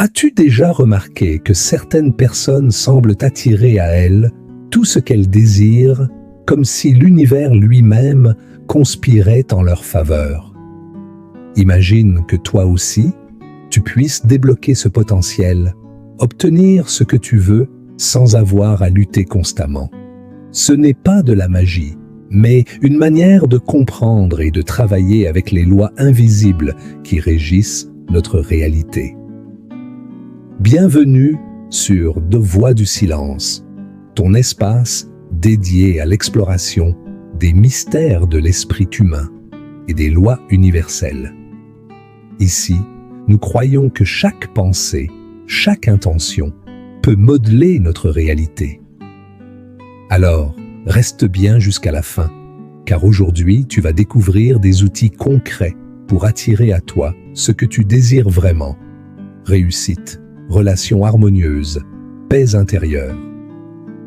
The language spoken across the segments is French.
As-tu déjà remarqué que certaines personnes semblent attirer à elles tout ce qu'elles désirent, comme si l'univers lui-même conspirait en leur faveur? Imagine que toi aussi, tu puisses débloquer ce potentiel, obtenir ce que tu veux sans avoir à lutter constamment. Ce n'est pas de la magie, mais une manière de comprendre et de travailler avec les lois invisibles qui régissent notre réalité. Bienvenue sur Deux Voix du Silence, ton espace dédié à l'exploration des mystères de l'esprit humain et des lois universelles. Ici, nous croyons que chaque pensée, chaque intention peut modeler notre réalité. Alors, reste bien jusqu'à la fin, car aujourd'hui, tu vas découvrir des outils concrets pour attirer à toi ce que tu désires vraiment. Réussite, relations harmonieuses, paix intérieure.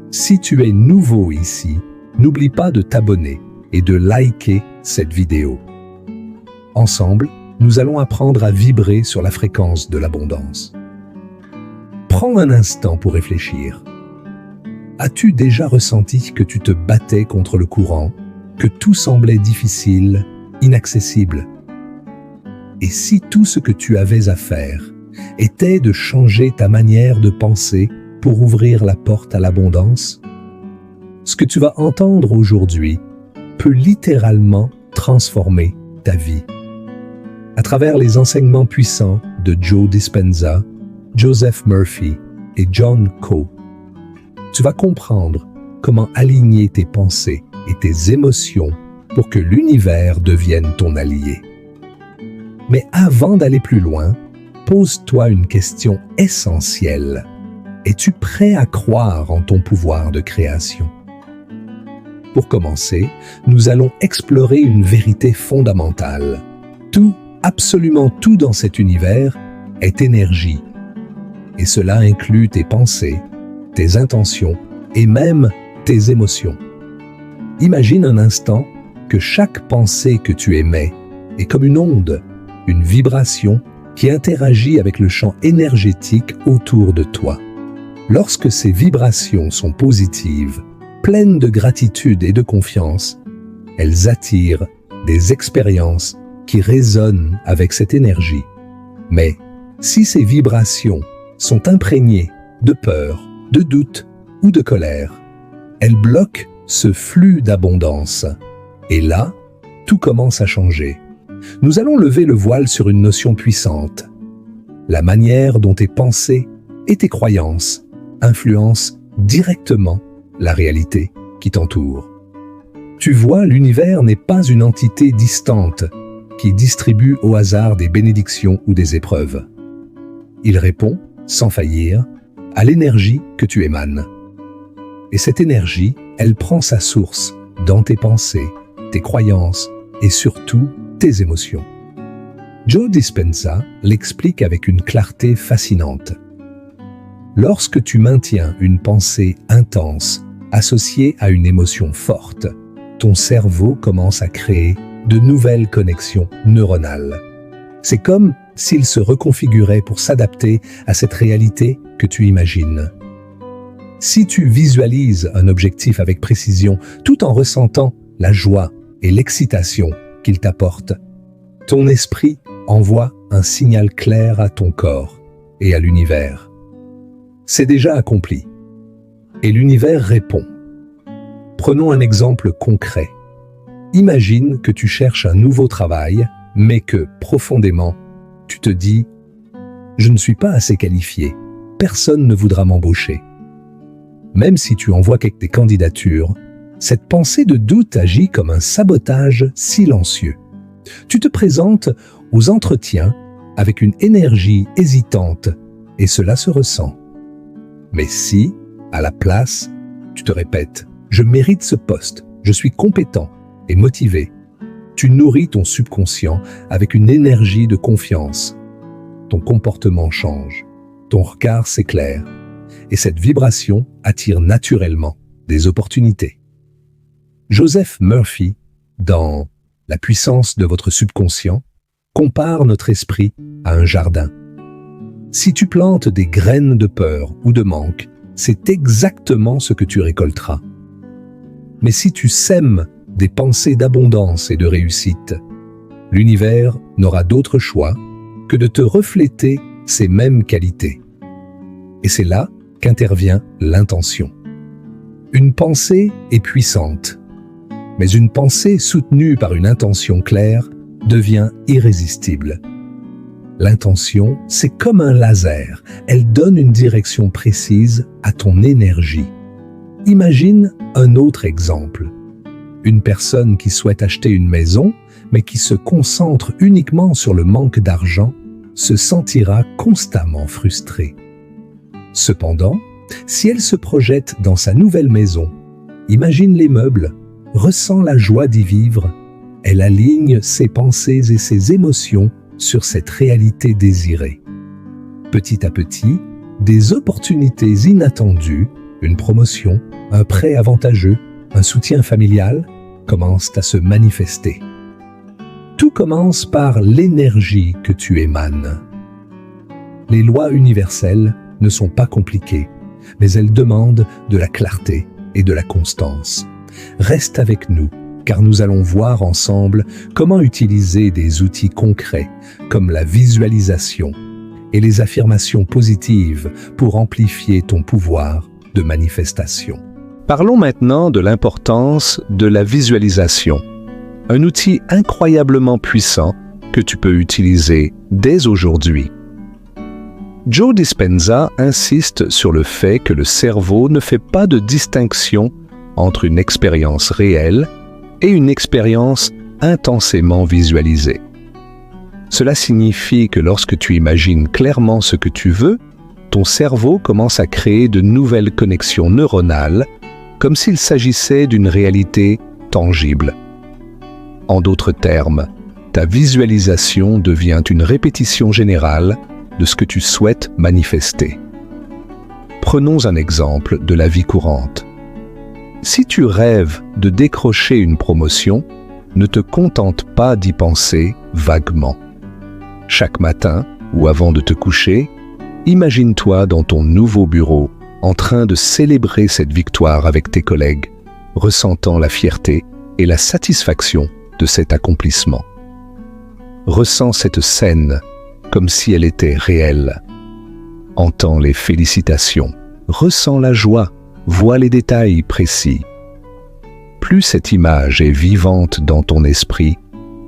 Si tu es nouveau ici, n'oublie pas de t'abonner et de liker cette vidéo. Ensemble, nous allons apprendre à vibrer sur la fréquence de l'abondance. Prends un instant pour réfléchir. As-tu déjà ressenti que tu te battais contre le courant, que tout semblait difficile, inaccessible? Et si tout ce que tu avais à faire était de changer ta manière de penser pour ouvrir la porte à l'abondance? Ce que tu vas entendre aujourd'hui peut littéralement transformer ta vie. À travers les enseignements puissants de Joe Dispenza, Joseph Murphy et John Coe, tu vas comprendre comment aligner tes pensées et tes émotions pour que l'univers devienne ton allié. Mais avant d'aller plus loin, pose-toi une question essentielle. Es-tu prêt à croire en ton pouvoir de création? Pour commencer, nous allons explorer une vérité fondamentale. Tout, absolument tout dans cet univers est énergie. Et cela inclut tes pensées, tes intentions et même tes émotions. Imagine un instant que chaque pensée que tu émets est comme une onde, une vibration qui interagit avec le champ énergétique autour de toi. Lorsque ces vibrations sont positives, pleines de gratitude et de confiance, elles attirent des expériences qui résonnent avec cette énergie. Mais si ces vibrations sont imprégnées de peur, de doute ou de colère, elles bloquent ce flux d'abondance. Et là, tout commence à changer. Nous allons lever le voile sur une notion puissante. La manière dont tes pensées et tes croyances influencent directement la réalité qui t'entoure. Tu vois, l'univers n'est pas une entité distante qui distribue au hasard des bénédictions ou des épreuves. Il répond, sans faillir, à l'énergie que tu émanes. Et cette énergie, elle prend sa source dans tes pensées, tes croyances et surtout tes émotions. Joe Dispenza l'explique avec une clarté fascinante. Lorsque tu maintiens une pensée intense associée à une émotion forte, ton cerveau commence à créer de nouvelles connexions neuronales. C'est comme s'il se reconfigurait pour s'adapter à cette réalité que tu imagines. Si tu visualises un objectif avec précision, tout en ressentant la joie et l'excitation qu'il t'apporte, ton esprit envoie un signal clair à ton corps et à l'univers. C'est déjà accompli. Et l'univers répond. Prenons un exemple concret. Imagine que tu cherches un nouveau travail, mais que, profondément, tu te dis « Je ne suis pas assez qualifié, personne ne voudra m'embaucher ». Même si tu envoies quelques candidatures, cette pensée de doute agit comme un sabotage silencieux. Tu te présentes aux entretiens avec une énergie hésitante et cela se ressent. Mais si, à la place, tu te répètes « Je mérite ce poste, je suis compétent et motivé », tu nourris ton subconscient avec une énergie de confiance. Ton comportement change, ton regard s'éclaire et cette vibration attire naturellement des opportunités. Joseph Murphy, dans La puissance de votre subconscient, compare notre esprit à un jardin. Si tu plantes des graines de peur ou de manque, c'est exactement ce que tu récolteras. Mais si tu sèmes des pensées d'abondance et de réussite, l'univers n'aura d'autre choix que de te refléter ces mêmes qualités. Et c'est là qu'intervient l'intention. Une pensée est puissante, mais une pensée soutenue par une intention claire devient irrésistible. L'intention, c'est comme un laser, elle donne une direction précise à ton énergie. Imagine un autre exemple. Une personne qui souhaite acheter une maison, mais qui se concentre uniquement sur le manque d'argent, se sentira constamment frustrée. Cependant, si elle se projette dans sa nouvelle maison, imagine les meubles, ressent la joie d'y vivre, elle aligne ses pensées et ses émotions sur cette réalité désirée. Petit à petit, des opportunités inattendues, une promotion, un prêt avantageux, un soutien familial, commencent à se manifester. Tout commence par l'énergie que tu émanes. Les lois universelles ne sont pas compliquées, mais elles demandent de la clarté et de la constance. Reste avec nous, car nous allons voir ensemble comment utiliser des outils concrets comme la visualisation et les affirmations positives pour amplifier ton pouvoir de manifestation. Parlons maintenant de l'importance de la visualisation, un outil incroyablement puissant que tu peux utiliser dès aujourd'hui. Joe Dispenza insiste sur le fait que le cerveau ne fait pas de distinction entre une expérience réelle et une expérience intensément visualisée. Cela signifie que lorsque tu imagines clairement ce que tu veux, ton cerveau commence à créer de nouvelles connexions neuronales, comme s'il s'agissait d'une réalité tangible. En d'autres termes, ta visualisation devient une répétition générale de ce que tu souhaites manifester. Prenons un exemple de la vie courante. Si tu rêves de décrocher une promotion, ne te contente pas d'y penser vaguement. Chaque matin, ou avant de te coucher, imagine-toi dans ton nouveau bureau, en train de célébrer cette victoire avec tes collègues, ressentant la fierté et la satisfaction de cet accomplissement. Ressens cette scène comme si elle était réelle. Entends les félicitations, ressens la joie, vois les détails précis. Plus cette image est vivante dans ton esprit,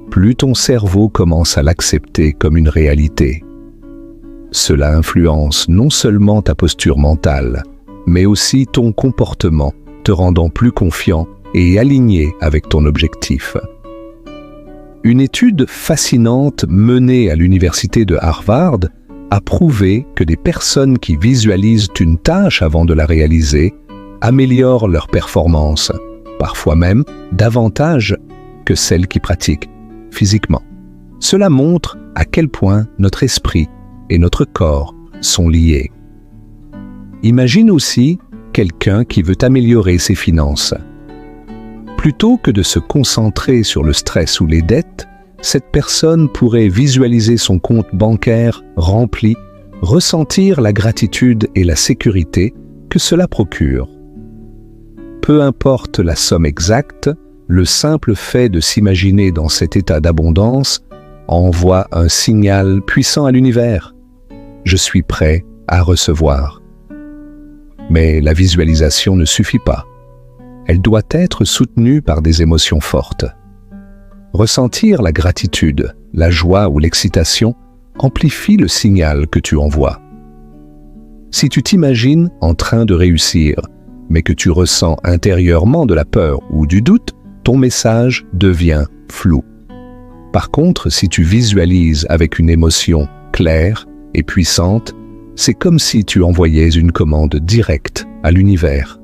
plus ton cerveau commence à l'accepter comme une réalité. Cela influence non seulement ta posture mentale, mais aussi ton comportement, te rendant plus confiant et aligné avec ton objectif. Une étude fascinante menée à l'université de Harvard a prouvé que des personnes qui visualisent une tâche avant de la réaliser améliorent leur performance, parfois même davantage que celles qui pratiquent physiquement. Cela montre à quel point notre esprit et notre corps sont liés. Imagine aussi quelqu'un qui veut améliorer ses finances. Plutôt que de se concentrer sur le stress ou les dettes, cette personne pourrait visualiser son compte bancaire rempli, ressentir la gratitude et la sécurité que cela procure. Peu importe la somme exacte, le simple fait de s'imaginer dans cet état d'abondance envoie un signal puissant à l'univers. Je suis prêt à recevoir. Mais la visualisation ne suffit pas. Elle doit être soutenue par des émotions fortes. Ressentir la gratitude, la joie ou l'excitation amplifie le signal que tu envoies. Si tu t'imagines en train de réussir, mais que tu ressens intérieurement de la peur ou du doute, ton message devient flou. Par contre, si tu visualises avec une émotion claire et puissante, c'est comme si tu envoyais une commande directe à l'univers.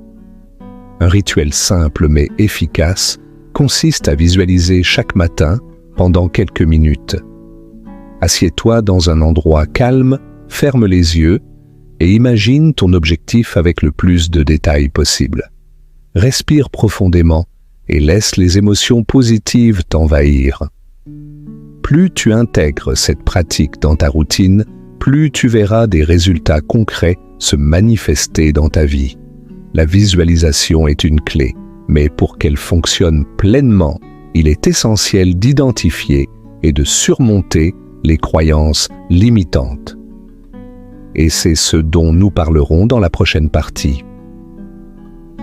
Un rituel simple mais efficace consiste à visualiser chaque matin pendant quelques minutes. Assieds-toi dans un endroit calme, ferme les yeux et imagine ton objectif avec le plus de détails possible. Respire profondément et laisse les émotions positives t'envahir. Plus tu intègres cette pratique dans ta routine, plus tu verras des résultats concrets se manifester dans ta vie. La visualisation est une clé, mais pour qu'elle fonctionne pleinement, il est essentiel d'identifier et de surmonter les croyances limitantes. Et c'est ce dont nous parlerons dans la prochaine partie.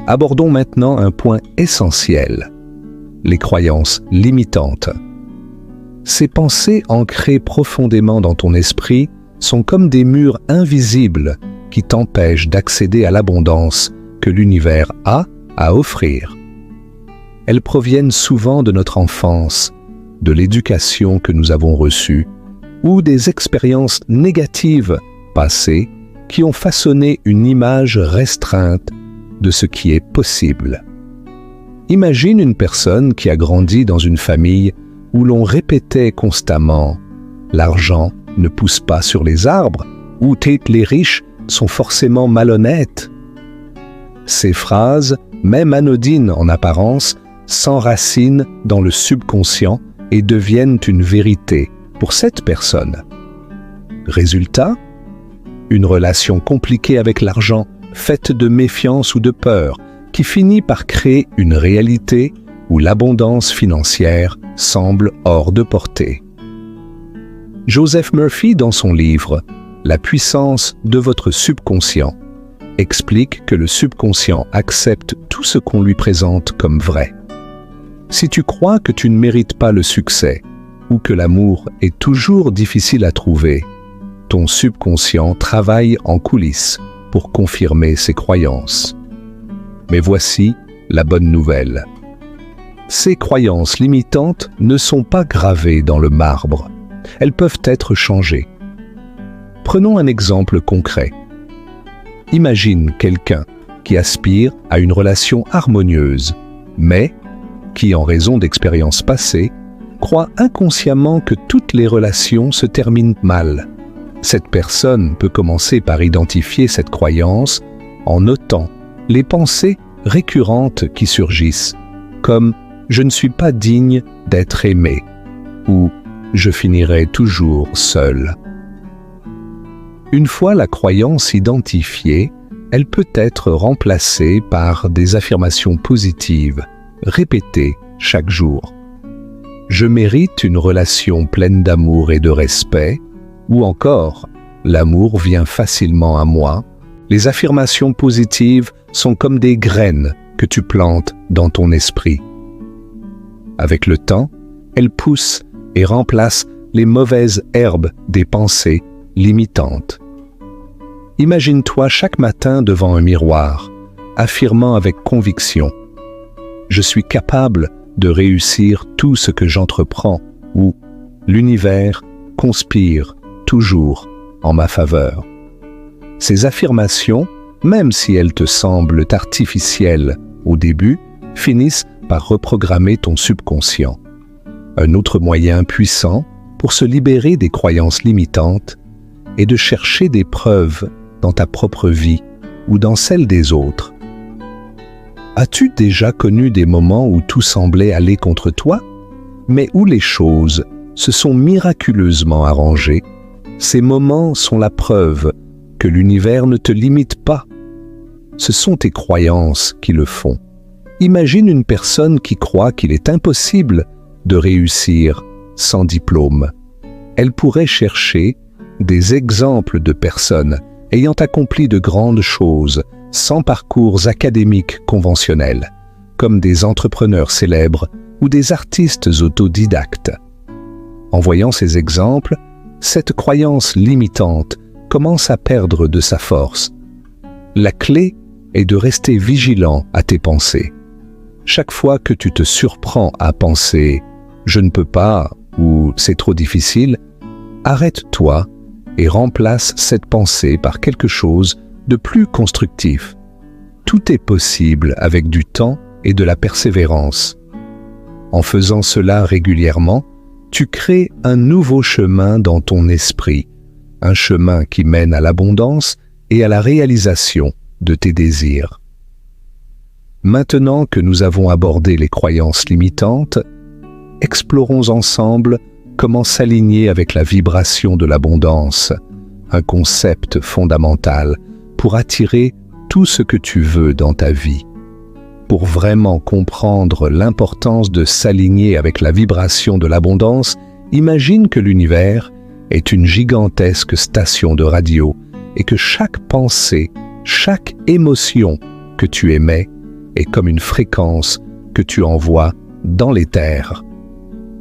Abordons maintenant un point essentiel, les croyances limitantes. Ces pensées ancrées profondément dans ton esprit sont comme des murs invisibles qui t'empêchent d'accéder à l'abondance que l'univers a à offrir. Elles proviennent souvent de notre enfance, de l'éducation que nous avons reçue ou des expériences négatives passées qui ont façonné une image restreinte de ce qui est possible. Imagine une personne qui a grandi dans une famille où l'on répétait constamment « l'argent ne pousse pas sur les arbres » ou « les riches sont forcément malhonnêtes ». Ces phrases, même anodines en apparence, s'enracinent dans le subconscient et deviennent une vérité pour cette personne. Résultat, une relation compliquée avec l'argent, faite de méfiance ou de peur, qui finit par créer une réalité où l'abondance financière semble hors de portée. Joseph Murphy, dans son livre « La puissance de votre subconscient », explique que le subconscient accepte tout ce qu'on lui présente comme vrai. Si tu crois que tu ne mérites pas le succès ou que l'amour est toujours difficile à trouver, ton subconscient travaille en coulisses pour confirmer ses croyances. Mais voici la bonne nouvelle. Ces croyances limitantes ne sont pas gravées dans le marbre. Elles peuvent être changées. Prenons un exemple concret. Imagine quelqu'un qui aspire à une relation harmonieuse, mais qui, en raison d'expériences passées, croit inconsciemment que toutes les relations se terminent mal. Cette personne peut commencer par identifier cette croyance en notant les pensées récurrentes qui surgissent, comme « je ne suis pas digne d'être aimé » ou « je finirai toujours seul ». Une fois la croyance identifiée, elle peut être remplacée par des affirmations positives, répétées chaque jour. Je mérite une relation pleine d'amour et de respect, ou encore, l'amour vient facilement à moi. Les affirmations positives sont comme des graines que tu plantes dans ton esprit. Avec le temps, elles poussent et remplacent les mauvaises herbes des pensées limitantes. Imagine-toi chaque matin devant un miroir, affirmant avec conviction « Je suis capable de réussir tout ce que j'entreprends » ou « L'univers conspire toujours en ma faveur ». Ces affirmations, même si elles te semblent artificielles au début, finissent par reprogrammer ton subconscient. Un autre moyen puissant pour se libérer des croyances limitantes est de chercher des preuves dans ta propre vie ou dans celle des autres. As-tu déjà connu des moments où tout semblait aller contre toi, mais où les choses se sont miraculeusement arrangées? Ces moments sont la preuve que l'univers ne te limite pas. Ce sont tes croyances qui le font. Imagine une personne qui croit qu'il est impossible de réussir sans diplôme. Elle pourrait chercher des exemples de personnes ayant accompli de grandes choses sans parcours académiques conventionnels, comme des entrepreneurs célèbres ou des artistes autodidactes. En voyant ces exemples, cette croyance limitante commence à perdre de sa force. La clé est de rester vigilant à tes pensées. Chaque fois que tu te surprends à penser « je ne peux pas » ou « c'est trop difficile », arrête-toi et remplace cette pensée par quelque chose de plus constructif. Tout est possible avec du temps et de la persévérance. En faisant cela régulièrement, tu crées un nouveau chemin dans ton esprit, un chemin qui mène à l'abondance et à la réalisation de tes désirs. Maintenant que nous avons abordé les croyances limitantes, explorons ensemble comment s'aligner avec la vibration de l'abondance un concept fondamental pour attirer tout ce que tu veux dans ta vie. Pour vraiment comprendre l'importance de s'aligner avec la vibration de l'abondance, imagine que l'univers est une gigantesque station de radio et que chaque pensée, chaque émotion que tu émets est comme une fréquence que tu envoies dans l'éther.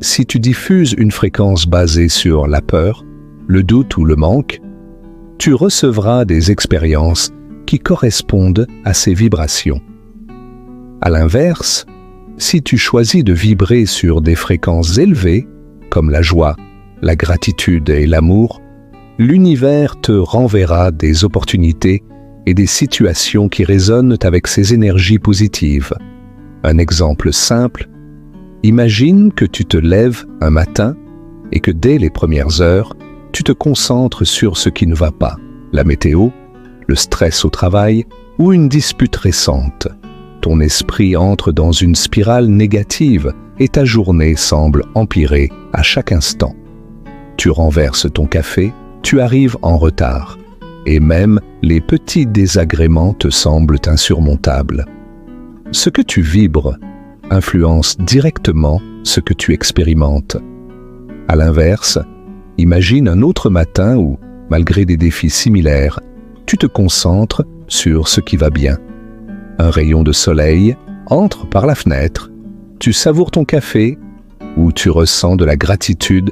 Si tu diffuses une fréquence basée sur la peur, le doute ou le manque, tu recevras des expériences qui correspondent à ces vibrations. À l'inverse, si tu choisis de vibrer sur des fréquences élevées, comme la joie, la gratitude et l'amour, l'univers te renverra des opportunités et des situations qui résonnent avec ces énergies positives. Un exemple simple, imagine que tu te lèves un matin et que dès les premières heures, tu te concentres sur ce qui ne va pas, la météo, le stress au travail ou une dispute récente. Ton esprit entre dans une spirale négative et ta journée semble empirer à chaque instant. Tu renverses ton café, tu arrives en retard, et même les petits désagréments te semblent insurmontables. Ce que tu vibres influence directement ce que tu expérimentes. À l'inverse, imagine un autre matin où, malgré des défis similaires, tu te concentres sur ce qui va bien. Un rayon de soleil entre par la fenêtre, tu savoures ton café ou tu ressens de la gratitude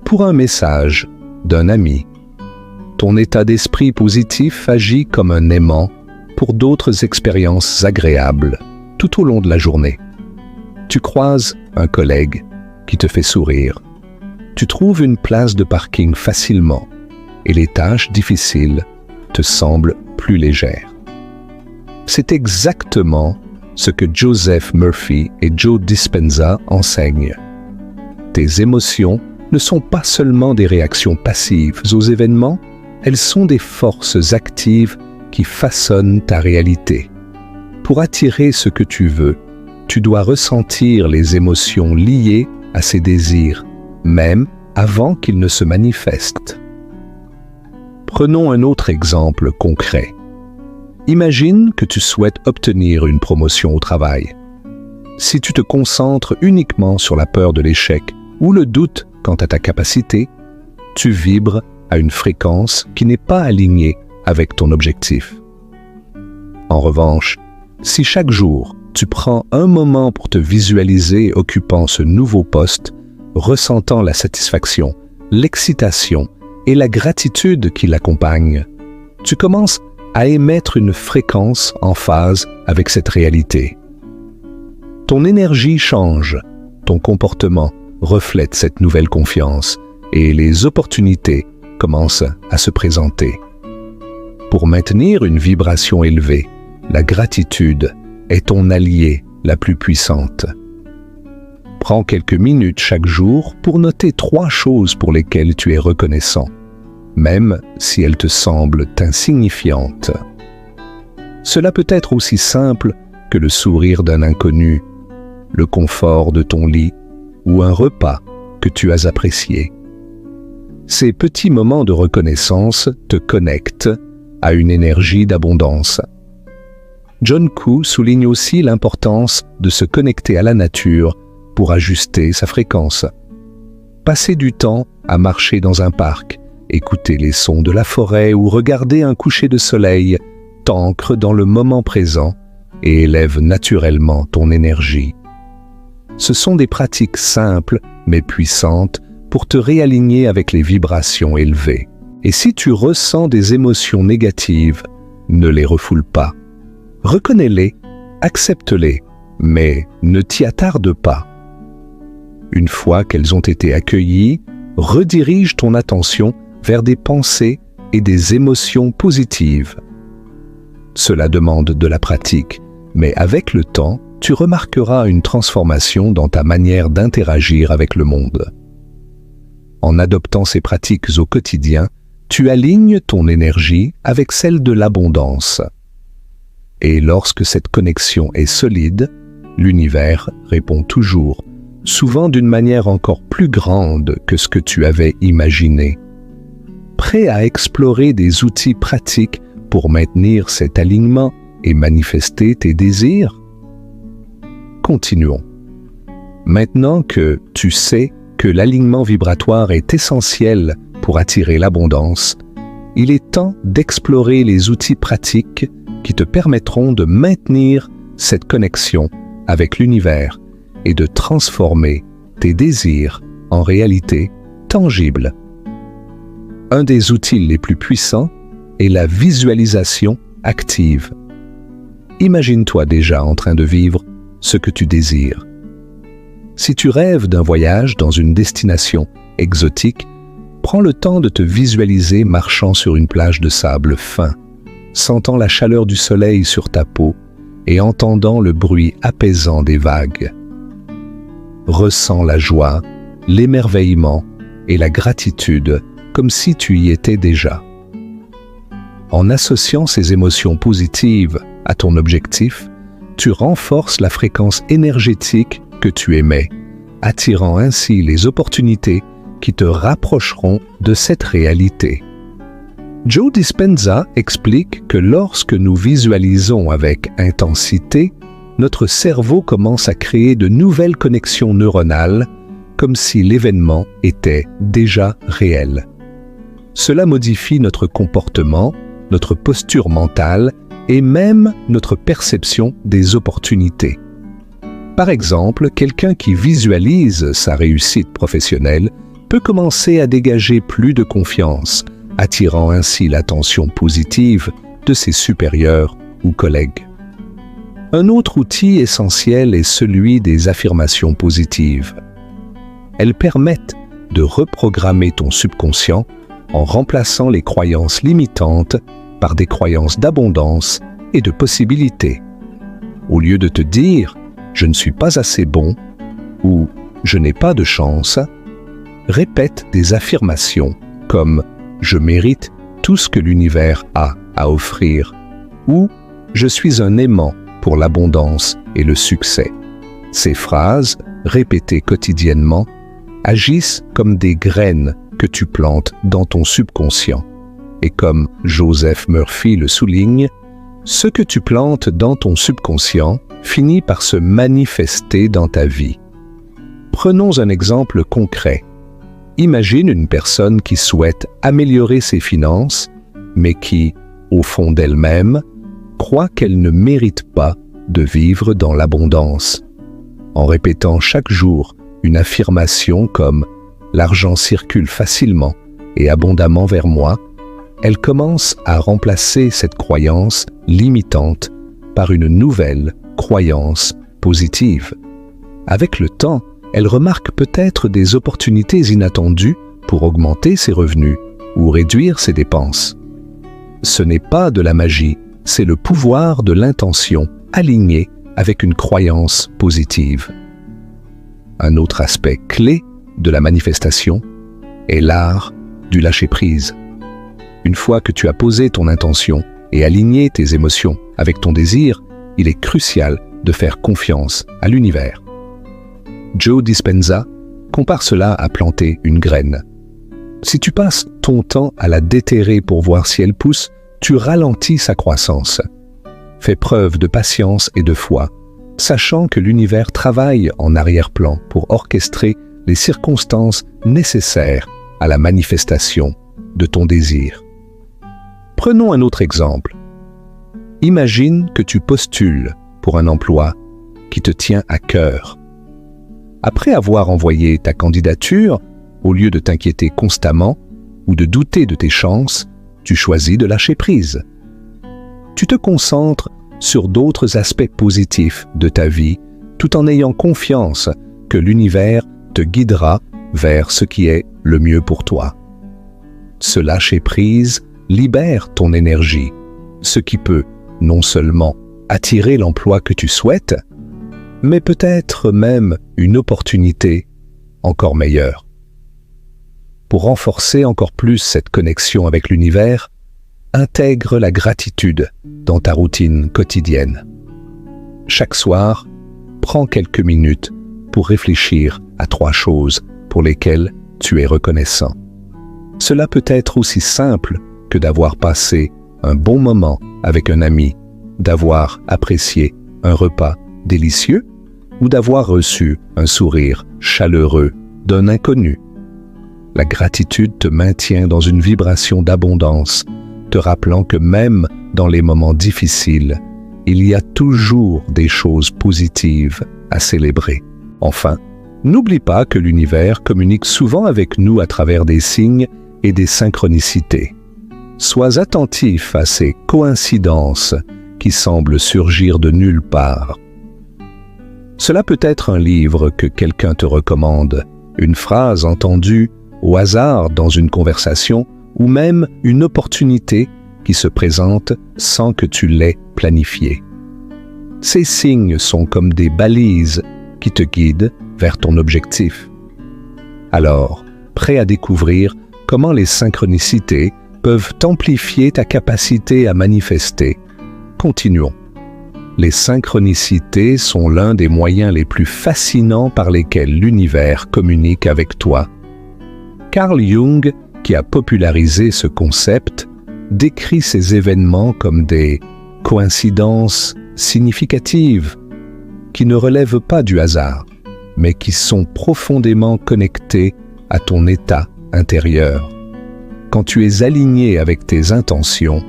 pour un message d'un ami. Ton état d'esprit positif agit comme un aimant pour d'autres expériences agréables tout au long de la journée. Tu croises un collègue qui te fait sourire. Tu trouves une place de parking facilement et les tâches difficiles te semblent plus légères. C'est exactement ce que Joseph Murphy et Joe Dispenza enseignent. Tes émotions ne sont pas seulement des réactions passives aux événements, elles sont des forces actives qui façonnent ta réalité. Pour attirer ce que tu veux, tu dois ressentir les émotions liées à ces désirs, même avant qu'ils ne se manifestent. Prenons un autre exemple concret. Imagine que tu souhaites obtenir une promotion au travail. Si tu te concentres uniquement sur la peur de l'échec ou le doute quant à ta capacité, tu vibres à une fréquence qui n'est pas alignée avec ton objectif. En revanche, si chaque jour tu prends un moment pour te visualiser occupant ce nouveau poste, ressentant la satisfaction, l'excitation et la gratitude qui l'accompagnent, tu commences à émettre une fréquence en phase avec cette réalité. Ton énergie change, ton comportement reflète cette nouvelle confiance et les opportunités commencent à se présenter. Pour maintenir une vibration élevée, la gratitude est ton allié la plus puissante. Prends quelques minutes chaque jour pour noter 3 choses pour lesquelles tu es reconnaissant, même si elles te semblent insignifiantes. Cela peut être aussi simple que le sourire d'un inconnu, le confort de ton lit ou un repas que tu as apprécié. Ces petits moments de reconnaissance te connectent à une énergie d'abondance. John Koo souligne aussi l'importance de se connecter à la nature pour ajuster sa fréquence. Passer du temps à marcher dans un parc, écouter les sons de la forêt ou regarder un coucher de soleil t'ancre dans le moment présent et élève naturellement ton énergie. Ce sont des pratiques simples mais puissantes pour te réaligner avec les vibrations élevées. Et si tu ressens des émotions négatives, ne les refoule pas. Reconnais-les, accepte-les, mais ne t'y attarde pas. Une fois qu'elles ont été accueillies, redirige ton attention vers des pensées et des émotions positives. Cela demande de la pratique, mais avec le temps, tu remarqueras une transformation dans ta manière d'interagir avec le monde. En adoptant ces pratiques au quotidien, tu alignes ton énergie avec celle de l'abondance. Et lorsque cette connexion est solide, l'univers répond toujours, souvent d'une manière encore plus grande que ce que tu avais imaginé. Prêt à explorer des outils pratiques pour maintenir cet alignement et manifester tes désirs? Continuons. Maintenant que tu sais que l'alignement vibratoire est essentiel pour attirer l'abondance, il est temps d'explorer les outils pratiques qui te permettront de maintenir cette connexion avec l'univers et de transformer tes désirs en réalité tangible. Un des outils les plus puissants est la visualisation active. Imagine-toi déjà en train de vivre ce que tu désires. Si tu rêves d'un voyage dans une destination exotique, prends le temps de te visualiser marchant sur une plage de sable fin, sentant la chaleur du soleil sur ta peau et entendant le bruit apaisant des vagues. Ressens la joie, l'émerveillement et la gratitude comme si tu y étais déjà. En associant ces émotions positives à ton objectif, tu renforces la fréquence énergétique que tu émets, attirant ainsi les opportunités qui te rapprocheront de cette réalité. Joe Dispenza explique que lorsque nous visualisons avec intensité, notre cerveau commence à créer de nouvelles connexions neuronales, comme si l'événement était déjà réel. Cela modifie notre comportement, notre posture mentale et même notre perception des opportunités. Par exemple, quelqu'un qui visualise sa réussite professionnelle peut commencer à dégager plus de confiance, attirant ainsi l'attention positive de ses supérieurs ou collègues. Un autre outil essentiel est celui des affirmations positives. Elles permettent de reprogrammer ton subconscient en remplaçant les croyances limitantes par des croyances d'abondance et de possibilités. Au lieu de te dire « je ne suis pas assez bon » ou « je n'ai pas de chance », répète des affirmations comme « je mérite tout ce que l'univers a à offrir » ou « je suis un aimant pour l'abondance et le succès ». Ces phrases, répétées quotidiennement, agissent comme des graines que tu plantes dans ton subconscient. Et comme Joseph Murphy le souligne, ce que tu plantes dans ton subconscient finit par se manifester dans ta vie. Prenons un exemple concret. Imagine une personne qui souhaite améliorer ses finances, mais qui, au fond d'elle-même, croit qu'elle ne mérite pas de vivre dans l'abondance. En répétant chaque jour une affirmation comme « l'argent circule facilement et abondamment vers moi », elle commence à remplacer cette croyance limitante par une nouvelle croyance positive. Avec le temps, elle remarque peut-être des opportunités inattendues pour augmenter ses revenus ou réduire ses dépenses. Ce n'est pas de la magie, c'est le pouvoir de l'intention alignée avec une croyance positive. Un autre aspect clé de la manifestation est l'art du lâcher-prise. Une fois que tu as posé ton intention et aligné tes émotions avec ton désir, il est crucial de faire confiance à l'univers. Joe Dispenza compare cela à planter une graine. Si tu passes ton temps à la déterrer pour voir si elle pousse, tu ralentis sa croissance. Fais preuve de patience et de foi, sachant que l'univers travaille en arrière-plan pour orchestrer les circonstances nécessaires à la manifestation de ton désir. Prenons un autre exemple. Imagine que tu postules pour un emploi qui te tient à cœur. Après avoir envoyé ta candidature, au lieu de t'inquiéter constamment ou de douter de tes chances, tu choisis de lâcher prise. Tu te concentres sur d'autres aspects positifs de ta vie, tout en ayant confiance que l'univers te guidera vers ce qui est le mieux pour toi. Ce lâcher prise libère ton énergie, ce qui peut non seulement attirer l'emploi que tu souhaites, mais peut-être même une opportunité encore meilleure. Pour renforcer encore plus cette connexion avec l'univers, intègre la gratitude dans ta routine quotidienne. Chaque soir, prends quelques minutes pour réfléchir à 3 choses pour lesquelles tu es reconnaissant. Cela peut être aussi simple que d'avoir passé un bon moment avec un ami, d'avoir apprécié un repas délicieux ou d'avoir reçu un sourire chaleureux d'un inconnu. La gratitude te maintient dans une vibration d'abondance, te rappelant que même dans les moments difficiles, il y a toujours des choses positives à célébrer. Enfin, n'oublie pas que l'univers communique souvent avec nous à travers des signes et des synchronicités. Sois attentif à ces coïncidences qui semblent surgir de nulle part. Cela peut être un livre que quelqu'un te recommande, une phrase entendue au hasard dans une conversation ou même une opportunité qui se présente sans que tu l'aies planifiée. Ces signes sont comme des balises qui te guident vers ton objectif. Alors, prêt à découvrir comment les synchronicités peuvent amplifier ta capacité à manifester, continuons. Les synchronicités sont l'un des moyens les plus fascinants par lesquels l'univers communique avec toi. Carl Jung, qui a popularisé ce concept, décrit ces événements comme des coïncidences significatives qui ne relèvent pas du hasard, mais qui sont profondément connectées à ton état intérieur. Quand tu es aligné avec tes intentions,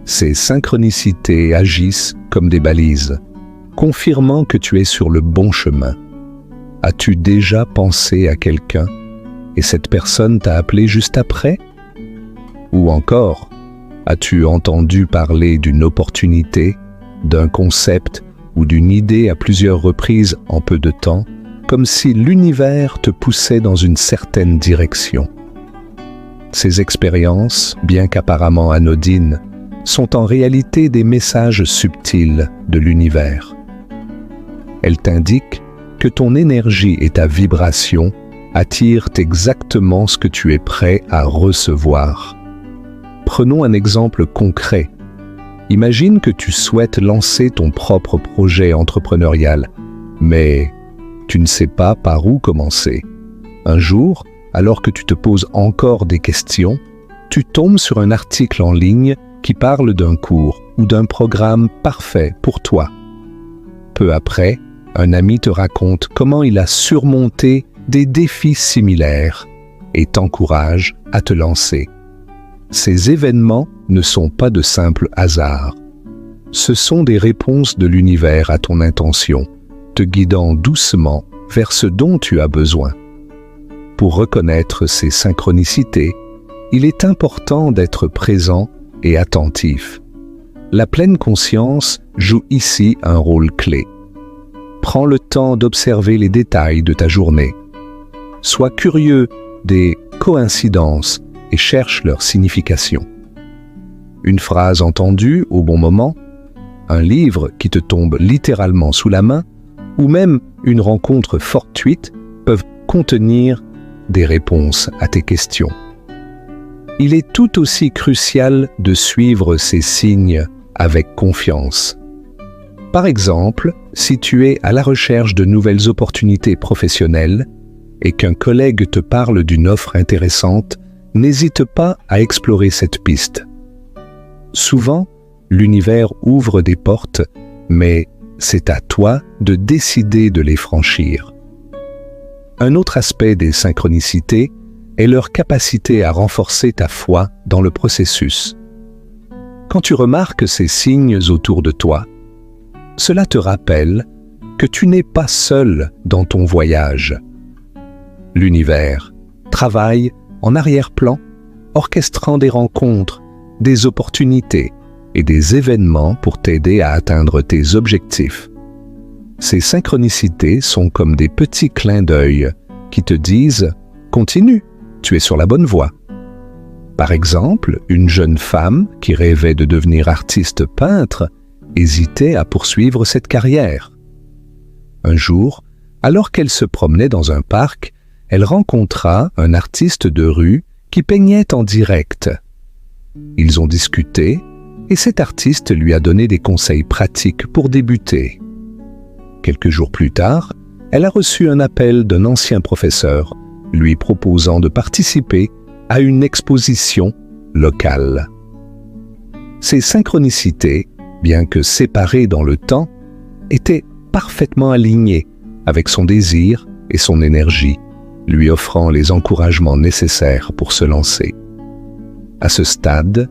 ces synchronicités agissent comme des balises, confirmant que tu es sur le bon chemin. As-tu déjà pensé à quelqu'un et cette personne t'a appelé juste après? Ou encore, as-tu entendu parler d'une opportunité, d'un concept ou d'une idée à plusieurs reprises en peu de temps, comme si l'univers te poussait dans une certaine direction? Ces expériences, bien qu'apparemment anodines, sont en réalité des messages subtils de l'univers. Elles t'indiquent que ton énergie et ta vibration attirent exactement ce que tu es prêt à recevoir. Prenons un exemple concret. Imagine que tu souhaites lancer ton propre projet entrepreneurial, mais tu ne sais pas par où commencer. Un jour, alors que tu te poses encore des questions, tu tombes sur un article en ligne qui parle d'un cours ou d'un programme parfait pour toi. Peu après, un ami te raconte comment il a surmonté des défis similaires et t'encourage à te lancer. Ces événements ne sont pas de simples hasards. Ce sont des réponses de l'univers à ton intention, te guidant doucement vers ce dont tu as besoin. Pour reconnaître ces synchronicités, il est important d'être présent et attentif. La pleine conscience joue ici un rôle clé. Prends le temps d'observer les détails de ta journée. Sois curieux des coïncidences et cherche leur signification. Une phrase entendue au bon moment, un livre qui te tombe littéralement sous la main, ou même une rencontre fortuite peuvent contenir des réponses à tes questions. Il est tout aussi crucial de suivre ces signes avec confiance. Par exemple, si tu es à la recherche de nouvelles opportunités professionnelles et qu'un collègue te parle d'une offre intéressante, n'hésite pas à explorer cette piste. Souvent, l'univers ouvre des portes, mais c'est à toi de décider de les franchir. Un autre aspect des synchronicités est leur capacité à renforcer ta foi dans le processus. Quand tu remarques ces signes autour de toi, cela te rappelle que tu n'es pas seul dans ton voyage. L'univers travaille en arrière-plan, orchestrant des rencontres, des opportunités et des événements pour t'aider à atteindre tes objectifs. Ces synchronicités sont comme des petits clins d'œil qui te disent « Continue, tu es sur la bonne voie ». Par exemple, une jeune femme qui rêvait de devenir artiste peintre hésitait à poursuivre cette carrière. Un jour, alors qu'elle se promenait dans un parc, elle rencontra un artiste de rue qui peignait en direct. Ils ont discuté et cet artiste lui a donné des conseils pratiques pour débuter. Quelques jours plus tard, elle a reçu un appel d'un ancien professeur lui proposant de participer à une exposition locale. Ces synchronicités, bien que séparées dans le temps, étaient parfaitement alignées avec son désir et son énergie, lui offrant les encouragements nécessaires pour se lancer. À ce stade,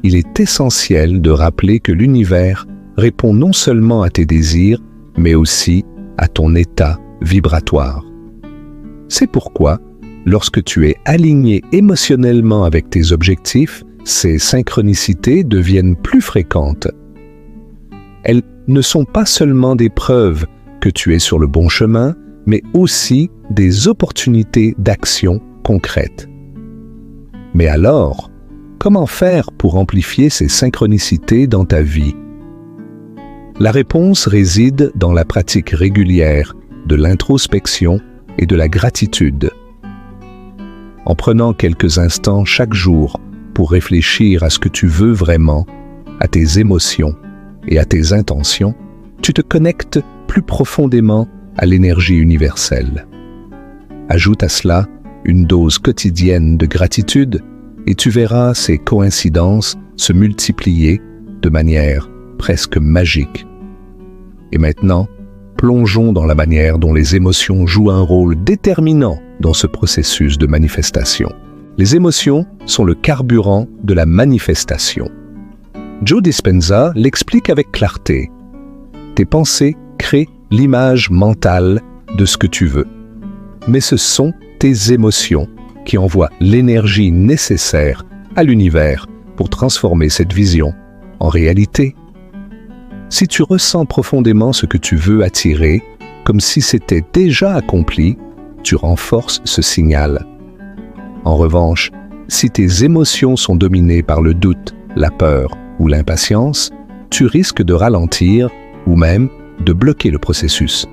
il est essentiel de rappeler que l'univers répond non seulement à tes désirs, mais aussi à ton état vibratoire. C'est pourquoi, lorsque tu es aligné émotionnellement avec tes objectifs, ces synchronicités deviennent plus fréquentes. Elles ne sont pas seulement des preuves que tu es sur le bon chemin, mais aussi des opportunités d'action concrètes. Mais alors, comment faire pour amplifier ces synchronicités dans ta vie? La réponse réside dans la pratique régulière de l'introspection et de la gratitude. En prenant quelques instants chaque jour pour réfléchir à ce que tu veux vraiment, à tes émotions et à tes intentions, tu te connectes plus profondément à l'énergie universelle. Ajoute à cela une dose quotidienne de gratitude et tu verras ces coïncidences se multiplier de manière presque magique. Et maintenant, plongeons dans la manière dont les émotions jouent un rôle déterminant dans ce processus de manifestation. Les émotions sont le carburant de la manifestation. Joe Dispenza l'explique avec clarté. Tes pensées créent l'image mentale de ce que tu veux. Mais ce sont tes émotions qui envoient l'énergie nécessaire à l'univers pour transformer cette vision en réalité. Si tu ressens profondément ce que tu veux attirer, comme si c'était déjà accompli, tu renforces ce signal. En revanche, si tes émotions sont dominées par le doute, la peur ou l'impatience, tu risques de ralentir ou même de bloquer le processus.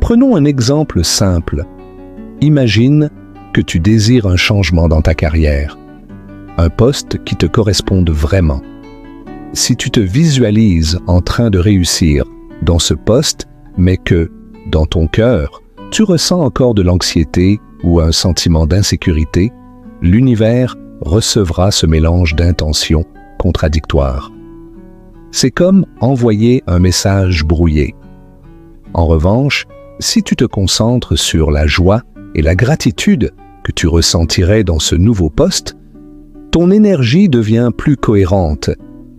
Prenons un exemple simple. Imagine que tu désires un changement dans ta carrière, un poste qui te corresponde vraiment. Si tu te visualises en train de réussir dans ce poste, mais que, dans ton cœur, tu ressens encore de l'anxiété ou un sentiment d'insécurité, l'univers recevra ce mélange d'intentions contradictoires. C'est comme envoyer un message brouillé. En revanche, si tu te concentres sur la joie et la gratitude que tu ressentirais dans ce nouveau poste, ton énergie devient plus cohérente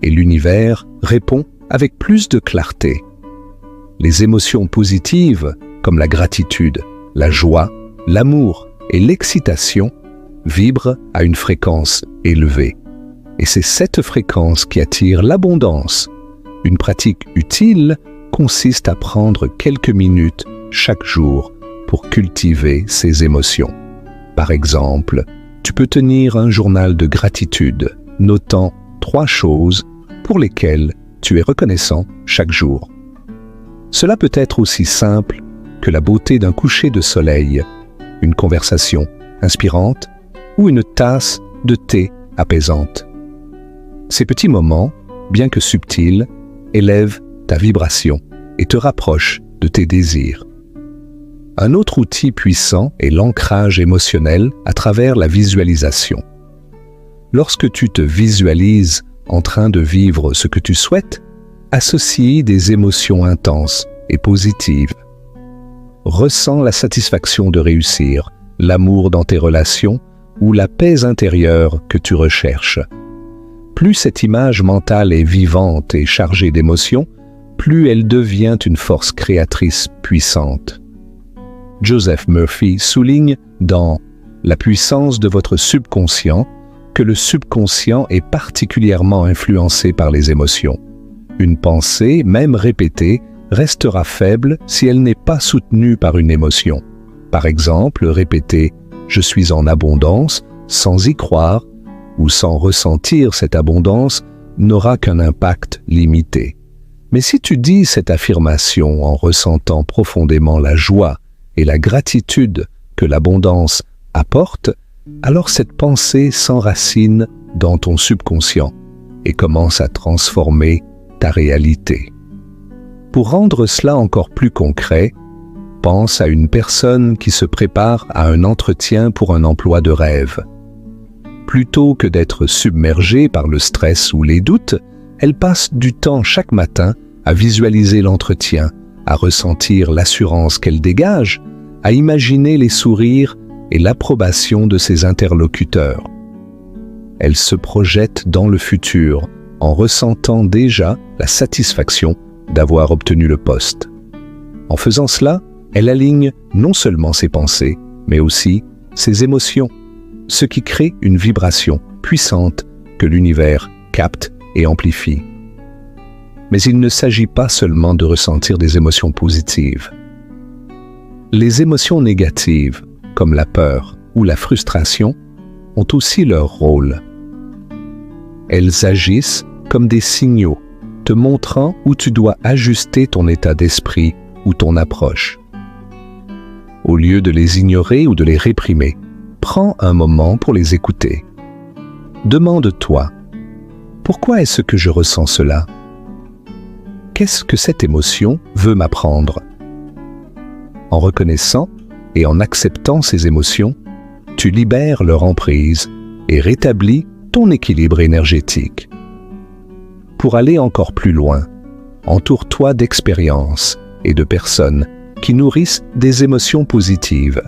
et l'univers répond avec plus de clarté. Les émotions positives, comme la gratitude, la joie, l'amour et l'excitation, vibrent à une fréquence élevée. Et c'est cette fréquence qui attire l'abondance. Une pratique utile consiste à prendre quelques minutes chaque jour pour cultiver ces émotions. Par exemple, tu peux tenir un journal de gratitude, notant 3 choses pour lesquelles tu es reconnaissant chaque jour. Cela peut être aussi simple que la beauté d'un coucher de soleil, une conversation inspirante ou une tasse de thé apaisante. Ces petits moments, bien que subtils, élèvent ta vibration et te rapprochent de tes désirs. Un autre outil puissant est l'ancrage émotionnel à travers la visualisation. Lorsque tu te visualises en train de vivre ce que tu souhaites, associe des émotions intenses et positives. Ressens la satisfaction de réussir, l'amour dans tes relations ou la paix intérieure que tu recherches. Plus cette image mentale est vivante et chargée d'émotions, plus elle devient une force créatrice puissante. Joseph Murphy souligne dans « La puissance de votre subconscient » que le subconscient est particulièrement influencé par les émotions. Une pensée, même répétée, restera faible si elle n'est pas soutenue par une émotion. Par exemple, répéter « Je suis en abondance » sans y croire ou sans ressentir cette abondance n'aura qu'un impact limité. Mais si tu dis cette affirmation en ressentant profondément la joie et la gratitude que l'abondance apporte, alors cette pensée s'enracine dans ton subconscient et commence à transformer ta réalité. Pour rendre cela encore plus concret, pense à une personne qui se prépare à un entretien pour un emploi de rêve. Plutôt que d'être submergée par le stress ou les doutes, elle passe du temps chaque matin à visualiser l'entretien, à ressentir l'assurance qu'elle dégage, à imaginer les sourires et l'approbation de ses interlocuteurs. Elle se projette dans le futur en ressentant déjà la satisfaction d'avoir obtenu le poste. En faisant cela, elle aligne non seulement ses pensées, mais aussi ses émotions, ce qui crée une vibration puissante que l'univers capte et amplifie. Mais il ne s'agit pas seulement de ressentir des émotions positives. Les émotions négatives, comme la peur ou la frustration, ont aussi leur rôle. Elles agissent comme des signaux, te montrant où tu dois ajuster ton état d'esprit ou ton approche. Au lieu de les ignorer ou de les réprimer, prends un moment pour les écouter. Demande-toi, pourquoi est-ce que je ressens cela? Qu'est-ce que cette émotion veut m'apprendre? En reconnaissant et en acceptant ces émotions, tu libères leur emprise et rétablis ton équilibre énergétique. Pour aller encore plus loin, entoure-toi d'expériences et de personnes qui nourrissent des émotions positives.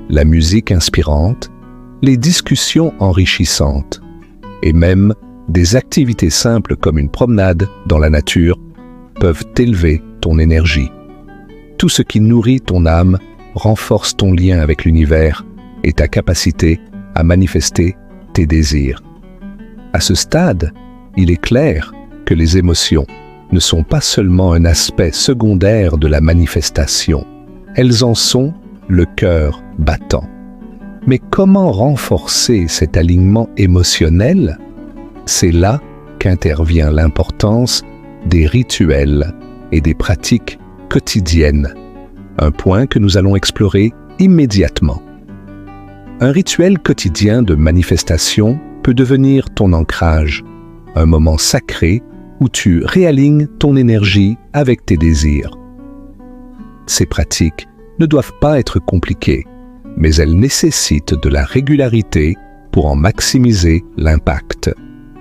La musique inspirante, les discussions enrichissantes et même des activités simples comme une promenade dans la nature peuvent élever ton énergie. Tout ce qui nourrit ton âme renforce ton lien avec l'univers et ta capacité à manifester tes désirs. À ce stade, il est clair que les émotions ne sont pas seulement un aspect secondaire de la manifestation, elles en sont le cœur battant. Mais comment renforcer cet alignement émotionnel? C'est là qu'intervient l'importance des rituels et des pratiques quotidiennes, un point que nous allons explorer immédiatement. Un rituel quotidien de manifestation peut devenir ton ancrage, un moment sacré où tu réalignes ton énergie avec tes désirs. Ces pratiques ne doivent pas être compliquées, mais elles nécessitent de la régularité pour en maximiser l'impact.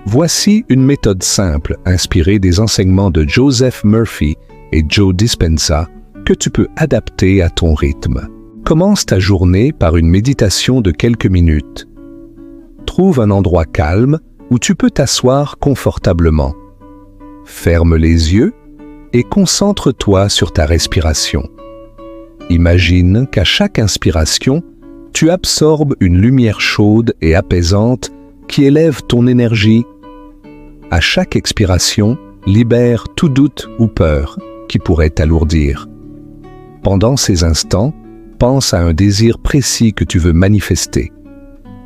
Voici une méthode simple inspirée des enseignements de Joseph Murphy et Joe Dispenza que tu peux adapter à ton rythme. Commence ta journée par une méditation de quelques minutes. Trouve un endroit calme où tu peux t'asseoir confortablement. Ferme les yeux et concentre-toi sur ta respiration. Imagine qu'à chaque inspiration, tu absorbes une lumière chaude et apaisante qui élève ton énergie. À chaque expiration, libère tout doute ou peur qui pourrait t'alourdir. Pendant ces instants, pense à un désir précis que tu veux manifester.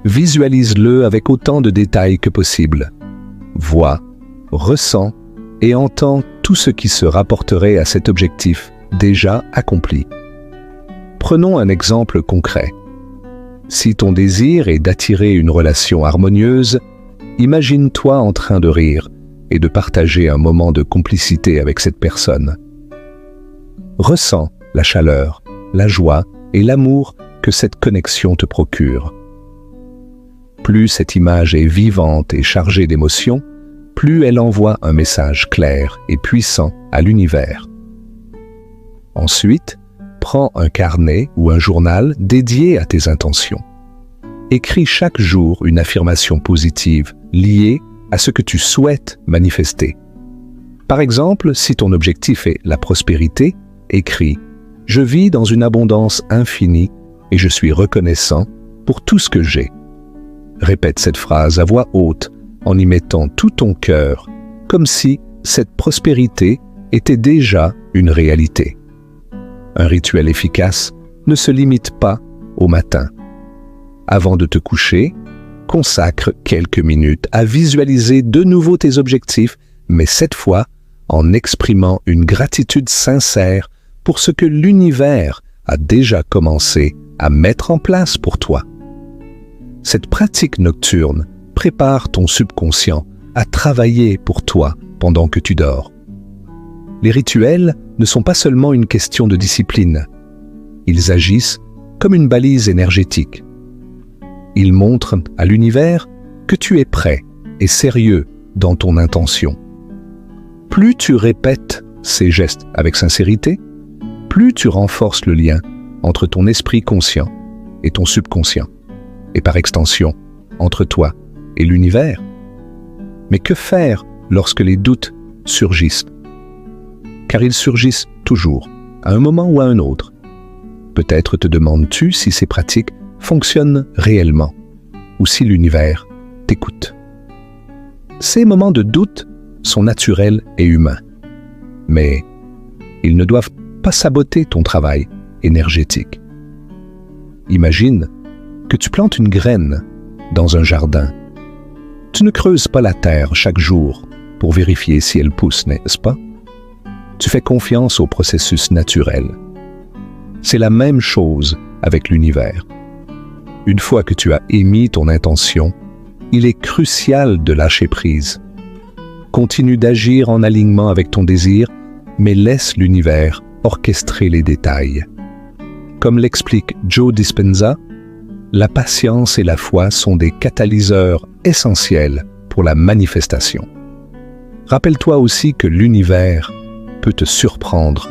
Visualise-le avec autant de détails que possible. Vois, ressens et entends tout ce qui se rapporterait à cet objectif déjà accompli. Prenons un exemple concret. Si ton désir est d'attirer une relation harmonieuse, imagine-toi en train de rire et de partager un moment de complicité avec cette personne. Ressens la chaleur, la joie et l'amour que cette connexion te procure. Plus cette image est vivante et chargée d'émotions, plus elle envoie un message clair et puissant à l'univers. Ensuite, prends un carnet ou un journal dédié à tes intentions. Écris chaque jour une affirmation positive liée à ce que tu souhaites manifester. Par exemple, si ton objectif est la prospérité, écris « Je vis dans une abondance infinie et je suis reconnaissant pour tout ce que j'ai ». Répète cette phrase à voix haute en y mettant tout ton cœur, comme si cette prospérité était déjà une réalité. Un rituel efficace ne se limite pas au matin. Avant de te coucher, consacre quelques minutes à visualiser de nouveau tes objectifs, mais cette fois en exprimant une gratitude sincère pour ce que l'univers a déjà commencé à mettre en place pour toi. Cette pratique nocturne prépare ton subconscient à travailler pour toi pendant que tu dors. Les rituels ne sont pas seulement une question de discipline. Ils agissent comme une balise énergétique. Il montre à l'univers que tu es prêt et sérieux dans ton intention. Plus tu répètes ces gestes avec sincérité, plus tu renforces le lien entre ton esprit conscient et ton subconscient, et par extension, entre toi et l'univers. Mais que faire lorsque les doutes surgissent? Car ils surgissent toujours, à un moment ou à un autre. Peut-être te demandes-tu si ces pratiques fonctionnent réellement, ou si l'univers t'écoute. Ces moments de doute sont naturels et humains, mais ils ne doivent pas saboter ton travail énergétique. Imagine que tu plantes une graine dans un jardin. Tu ne creuses pas la terre chaque jour pour vérifier si elle pousse, n'est-ce pas? Tu fais confiance au processus naturel. C'est la même chose avec l'univers. Une fois que tu as émis ton intention, il est crucial de lâcher prise. Continue d'agir en alignement avec ton désir, mais laisse l'univers orchestrer les détails. Comme l'explique Joe Dispenza, la patience et la foi sont des catalyseurs essentiels pour la manifestation. Rappelle-toi aussi que l'univers peut te surprendre.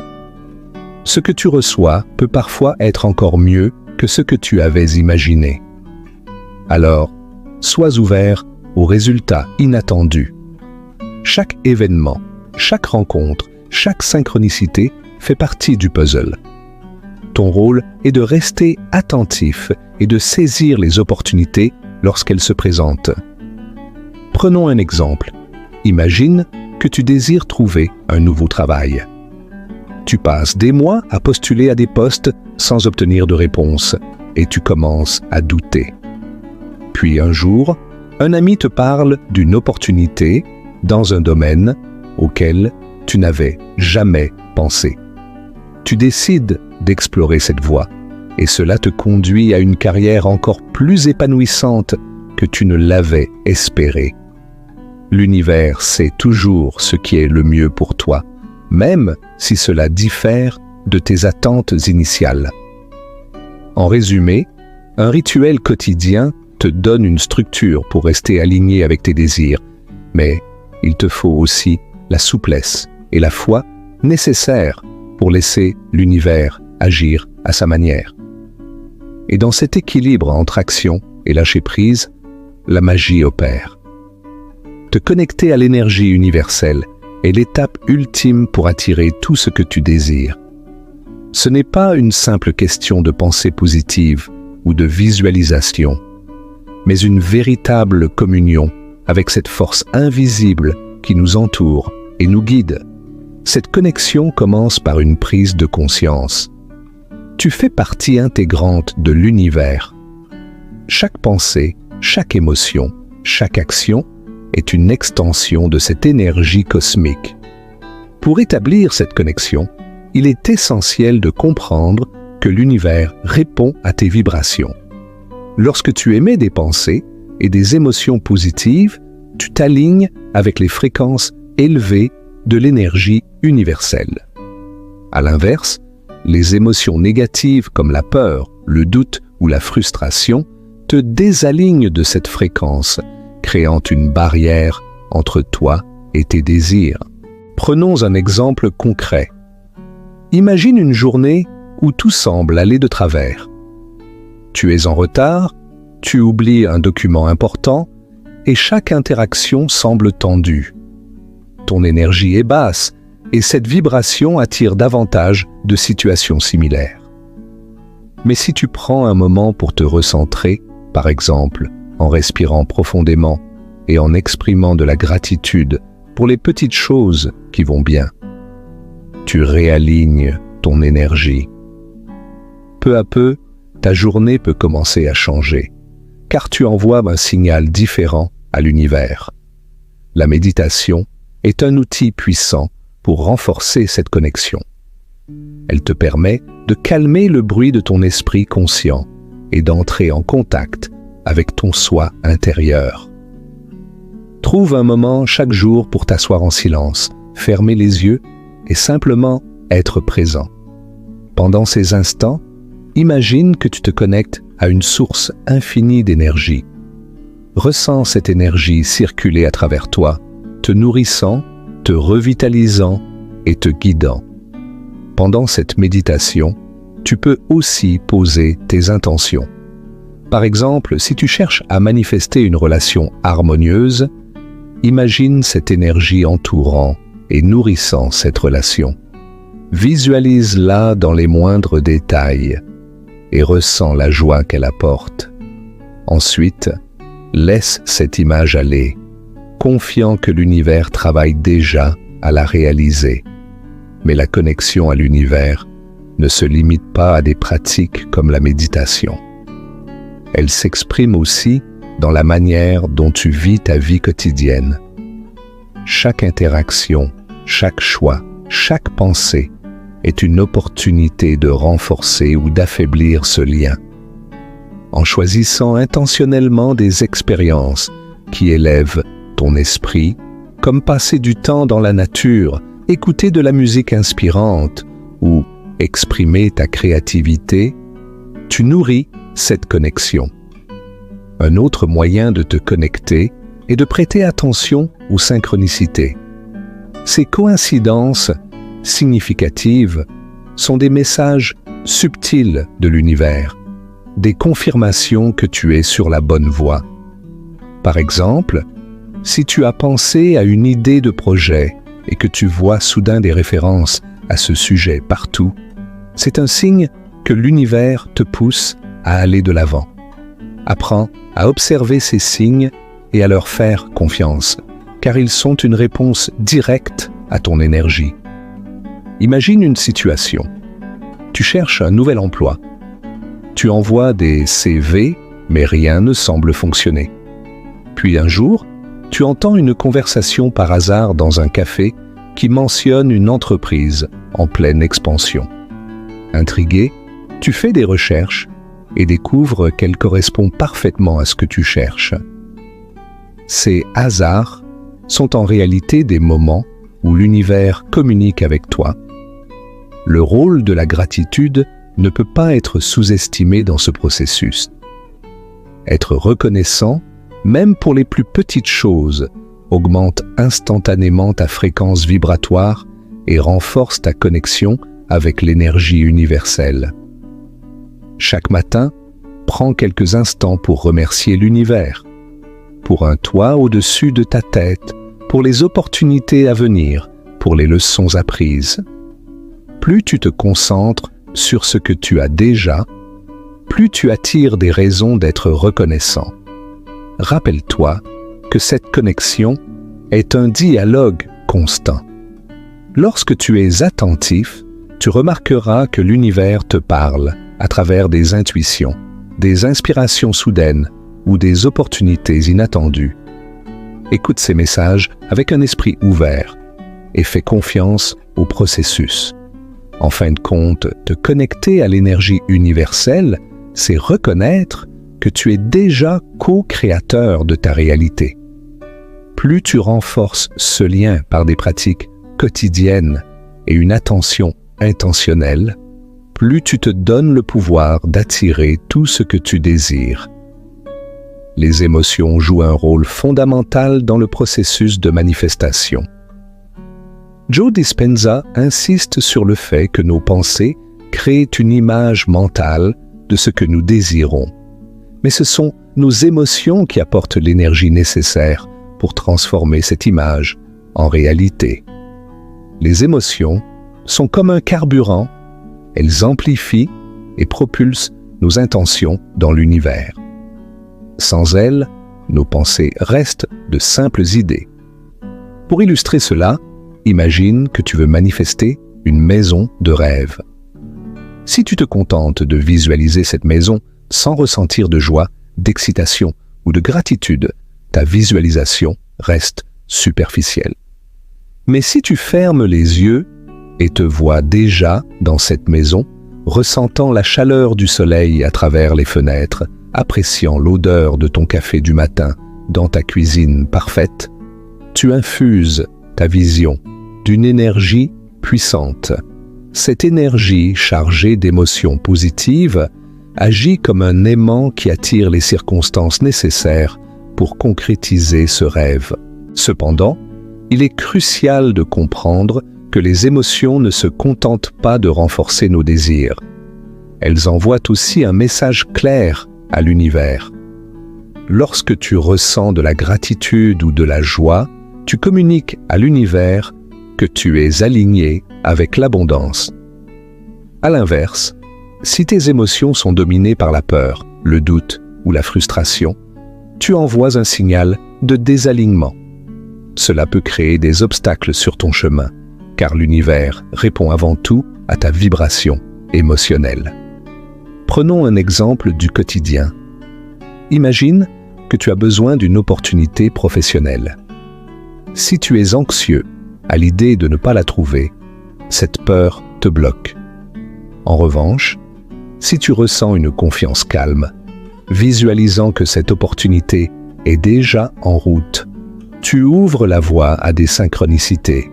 Ce que tu reçois peut parfois être encore mieux que ce que tu avais imaginé. Alors, sois ouvert aux résultats inattendus. Chaque événement, chaque rencontre, chaque synchronicité fait partie du puzzle. Ton rôle est de rester attentif et de saisir les opportunités lorsqu'elles se présentent. Prenons un exemple. Imagine que tu désires trouver un nouveau travail. Tu passes des mois à postuler à des postes sans obtenir de réponse et tu commences à douter. Puis un jour, un ami te parle d'une opportunité dans un domaine auquel tu n'avais jamais pensé. Tu décides d'explorer cette voie et cela te conduit à une carrière encore plus épanouissante que tu ne l'avais espéré. L'univers sait toujours ce qui est le mieux pour toi, même si cela diffère de tes attentes initiales. En résumé, un rituel quotidien te donne une structure pour rester aligné avec tes désirs, mais il te faut aussi la souplesse et la foi nécessaires pour laisser l'univers agir à sa manière. Et dans cet équilibre entre action et lâcher prise, la magie opère. Te connecter à l'énergie universelle est l'étape ultime pour attirer tout ce que tu désires. Ce n'est pas une simple question de pensée positive ou de visualisation, mais une véritable communion avec cette force invisible qui nous entoure et nous guide. Cette connexion commence par une prise de conscience. Tu fais partie intégrante de l'univers. Chaque pensée, chaque émotion, chaque action est une extension de cette énergie cosmique. Pour établir cette connexion, il est essentiel de comprendre que l'univers répond à tes vibrations. Lorsque tu émets des pensées et des émotions positives, tu t'alignes avec les fréquences élevées de l'énergie universelle. À l'inverse, les émotions négatives comme la peur, le doute ou la frustration te désalignent de cette fréquence, créant une barrière entre toi et tes désirs. Prenons un exemple concret. Imagine une journée où tout semble aller de travers. Tu es en retard, tu oublies un document important et chaque interaction semble tendue. Ton énergie est basse et cette vibration attire davantage de situations similaires. Mais si tu prends un moment pour te recentrer, par exemple, en respirant profondément et en exprimant de la gratitude pour les petites choses qui vont bien, tu réalignes ton énergie. Peu à peu, ta journée peut commencer à changer, car tu envoies un signal différent à l'univers. La méditation est un outil puissant pour renforcer cette connexion. Elle te permet de calmer le bruit de ton esprit conscient et d'entrer en contact avec ton soi intérieur. Trouve un moment chaque jour pour t'asseoir en silence, fermer les yeux et simplement être présent. Pendant ces instants, imagine que tu te connectes à une source infinie d'énergie. Ressens cette énergie circuler à travers toi, te nourrissant, te revitalisant et te guidant. Pendant cette méditation, tu peux aussi poser tes intentions. Par exemple, si tu cherches à manifester une relation harmonieuse, imagine cette énergie entourant et nourrissant cette relation. Visualise-la dans les moindres détails et ressens la joie qu'elle apporte. Ensuite, laisse cette image aller, confiant que l'univers travaille déjà à la réaliser. Mais la connexion à l'univers ne se limite pas à des pratiques comme la méditation. Elle s'exprime aussi dans la manière dont tu vis ta vie quotidienne. Chaque interaction, chaque choix, chaque pensée est une opportunité de renforcer ou d'affaiblir ce lien. En choisissant intentionnellement des expériences qui élèvent ton esprit, comme passer du temps dans la nature, écouter de la musique inspirante ou exprimer ta créativité, tu nourris cette connexion. Un autre moyen de te connecter est de prêter attention aux synchronicités. Ces coïncidences significatives sont des messages subtils de l'univers, des confirmations que tu es sur la bonne voie. Par exemple, si tu as pensé à une idée de projet et que tu vois soudain des références à ce sujet partout, c'est un signe que l'univers te pousse à aller de l'avant. Apprends à observer ces signes et à leur faire confiance, car ils sont une réponse directe à ton énergie. Imagine une situation. Tu cherches un nouvel emploi. Tu envoies des CV, mais rien ne semble fonctionner. Puis un jour, tu entends une conversation par hasard dans un café qui mentionne une entreprise en pleine expansion. Intrigué, tu fais des recherches et découvres qu'elle correspond parfaitement à ce que tu cherches. Ces hasards sont en réalité des moments où l'univers communique avec toi. Le rôle de la gratitude ne peut pas être sous-estimé dans ce processus. Être reconnaissant, même pour les plus petites choses, augmente instantanément ta fréquence vibratoire et renforce ta connexion avec l'énergie universelle. Chaque matin, prends quelques instants pour remercier l'univers, pour un toit au-dessus de ta tête, pour les opportunités à venir, pour les leçons apprises. Plus tu te concentres sur ce que tu as déjà, plus tu attires des raisons d'être reconnaissant. Rappelle-toi que cette connexion est un dialogue constant. Lorsque tu es attentif, tu remarqueras que l'univers te parle à travers des intuitions, des inspirations soudaines ou des opportunités inattendues. Écoute ces messages avec un esprit ouvert et fais confiance au processus. En fin de compte, te connecter à l'énergie universelle, c'est reconnaître que tu es déjà co-créateur de ta réalité. Plus tu renforces ce lien par des pratiques quotidiennes et une attention intentionnelle, plus tu te donnes le pouvoir d'attirer tout ce que tu désires. Les émotions jouent un rôle fondamental dans le processus de manifestation. Joe Dispenza insiste sur le fait que nos pensées créent une image mentale de ce que nous désirons. Mais ce sont nos émotions qui apportent l'énergie nécessaire pour transformer cette image en réalité. Les émotions sont comme un carburant, elles amplifient et propulsent nos intentions dans l'univers. Sans elles, nos pensées restent de simples idées. Pour illustrer cela, imagine que tu veux manifester une maison de rêve. Si tu te contentes de visualiser cette maison sans ressentir de joie, d'excitation ou de gratitude, ta visualisation reste superficielle. Mais si tu fermes les yeux et te vois déjà dans cette maison, ressentant la chaleur du soleil à travers les fenêtres, appréciant l'odeur de ton café du matin dans ta cuisine parfaite, tu infuses ta vision d'une énergie puissante. Cette énergie chargée d'émotions positives Agis comme un aimant qui attire les circonstances nécessaires pour concrétiser ce rêve. Cependant, il est crucial de comprendre que les émotions ne se contentent pas de renforcer nos désirs. Elles envoient aussi un message clair à l'univers. Lorsque tu ressens de la gratitude ou de la joie, tu communiques à l'univers que tu es aligné avec l'abondance. À l'inverse, si tes émotions sont dominées par la peur, le doute ou la frustration, tu envoies un signal de désalignement. Cela peut créer des obstacles sur ton chemin, car l'univers répond avant tout à ta vibration émotionnelle. Prenons un exemple du quotidien. Imagine que tu as besoin d'une opportunité professionnelle. Si tu es anxieux à l'idée de ne pas la trouver, cette peur te bloque. En revanche, si tu ressens une confiance calme, visualisant que cette opportunité est déjà en route, tu ouvres la voie à des synchronicités.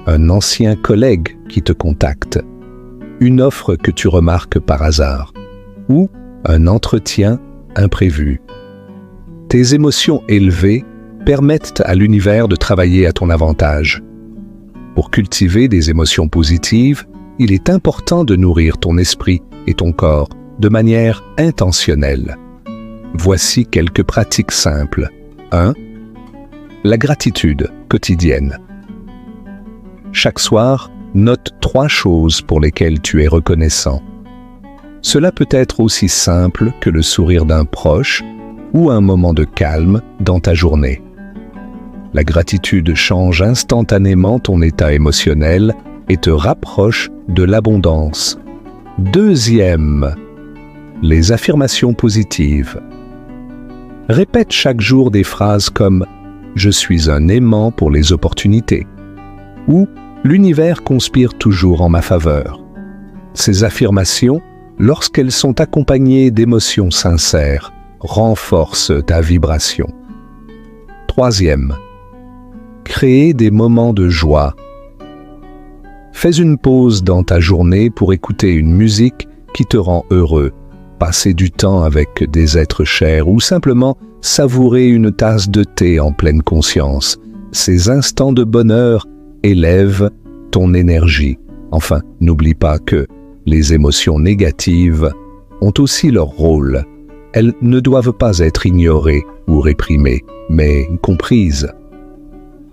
Un ancien collègue qui te contacte, une offre que tu remarques par hasard, ou un entretien imprévu. Tes émotions élevées permettent à l'univers de travailler à ton avantage. Pour cultiver des émotions positives, il est important de nourrir ton esprit et ton corps de manière intentionnelle. Voici quelques pratiques simples. 1. La gratitude quotidienne. Chaque soir, note 3 choses pour lesquelles tu es reconnaissant. Cela peut être aussi simple que le sourire d'un proche ou un moment de calme dans ta journée. La gratitude change instantanément ton état émotionnel et te rapproche de l'abondance. 2. Les affirmations positives. Répète chaque jour des phrases comme « Je suis un aimant pour les opportunités » ou « L'univers conspire toujours en ma faveur ». Ces affirmations, lorsqu'elles sont accompagnées d'émotions sincères, renforcent ta vibration. 3. Créer des moments de joie. Fais une pause dans ta journée pour écouter une musique qui te rend heureux, passer du temps avec des êtres chers ou simplement savourer une tasse de thé en pleine conscience. Ces instants de bonheur élèvent ton énergie. Enfin, n'oublie pas que les émotions négatives ont aussi leur rôle. Elles ne doivent pas être ignorées ou réprimées, mais comprises.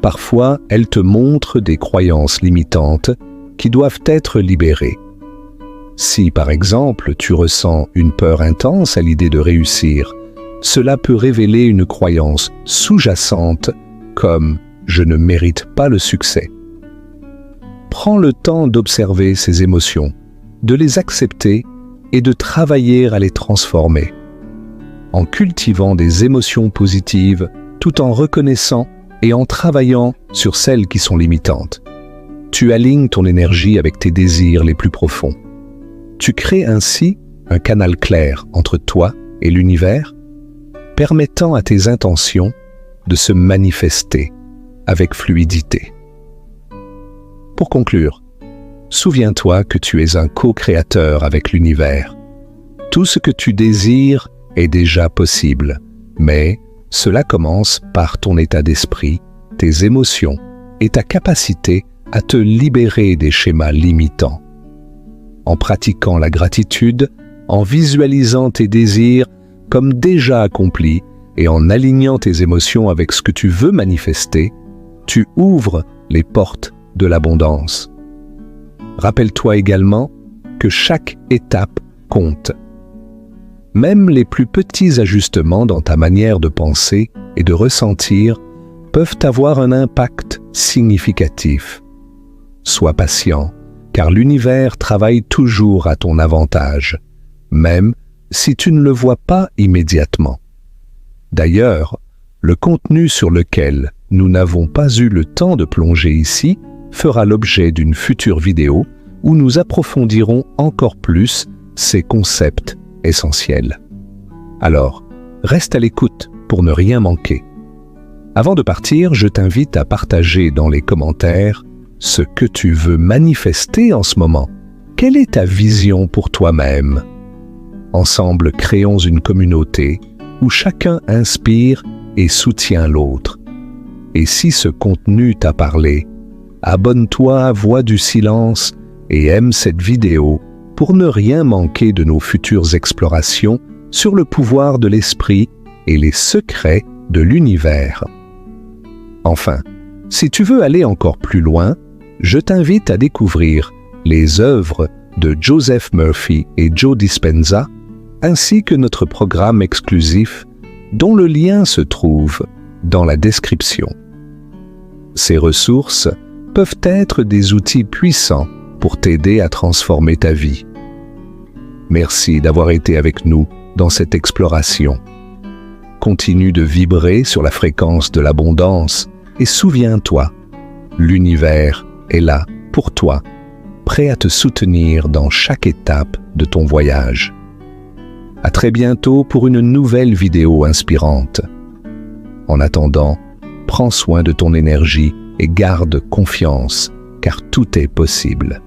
Parfois, elles te montrent des croyances limitantes qui doivent être libérées. Si, par exemple, tu ressens une peur intense à l'idée de réussir, cela peut révéler une croyance sous-jacente comme « je ne mérite pas le succès ». Prends le temps d'observer ces émotions, de les accepter et de travailler à les transformer. En cultivant des émotions positives, tout en reconnaissant et en travaillant sur celles qui sont limitantes, tu alignes ton énergie avec tes désirs les plus profonds. Tu crées ainsi un canal clair entre toi et l'univers, permettant à tes intentions de se manifester avec fluidité. Pour conclure, souviens-toi que tu es un co-créateur avec l'univers. Tout ce que tu désires est déjà possible, mais cela commence par ton état d'esprit, tes émotions et ta capacité à te libérer des schémas limitants. En pratiquant la gratitude, en visualisant tes désirs comme déjà accomplis et en alignant tes émotions avec ce que tu veux manifester, tu ouvres les portes de l'abondance. Rappelle-toi également que chaque étape compte. Même les plus petits ajustements dans ta manière de penser et de ressentir peuvent avoir un impact significatif. Sois patient, car l'univers travaille toujours à ton avantage, même si tu ne le vois pas immédiatement. D'ailleurs, le contenu sur lequel nous n'avons pas eu le temps de plonger ici fera l'objet d'une future vidéo où nous approfondirons encore plus ces concepts essentiels. Alors, reste à l'écoute pour ne rien manquer. Avant de partir, je t'invite à partager dans les commentaires ce que tu veux manifester en ce moment. Quelle est ta vision pour toi-même? Ensemble, créons une communauté où chacun inspire et soutient l'autre. Et si ce contenu t'a parlé, abonne-toi à Voix du Silence et aime cette vidéo pour ne rien manquer de nos futures explorations sur le pouvoir de l'esprit et les secrets de l'univers. Enfin, si tu veux aller encore plus loin, je t'invite à découvrir les œuvres de Joseph Murphy et Joe Dispenza, ainsi que notre programme exclusif dont le lien se trouve dans la description. Ces ressources peuvent être des outils puissants pour t'aider à transformer ta vie. Merci d'avoir été avec nous dans cette exploration. Continue de vibrer sur la fréquence de l'abondance et souviens-toi, l'univers est là pour toi, prêt à te soutenir dans chaque étape de ton voyage. À très bientôt pour une nouvelle vidéo inspirante. En attendant, prends soin de ton énergie et garde confiance, car tout est possible.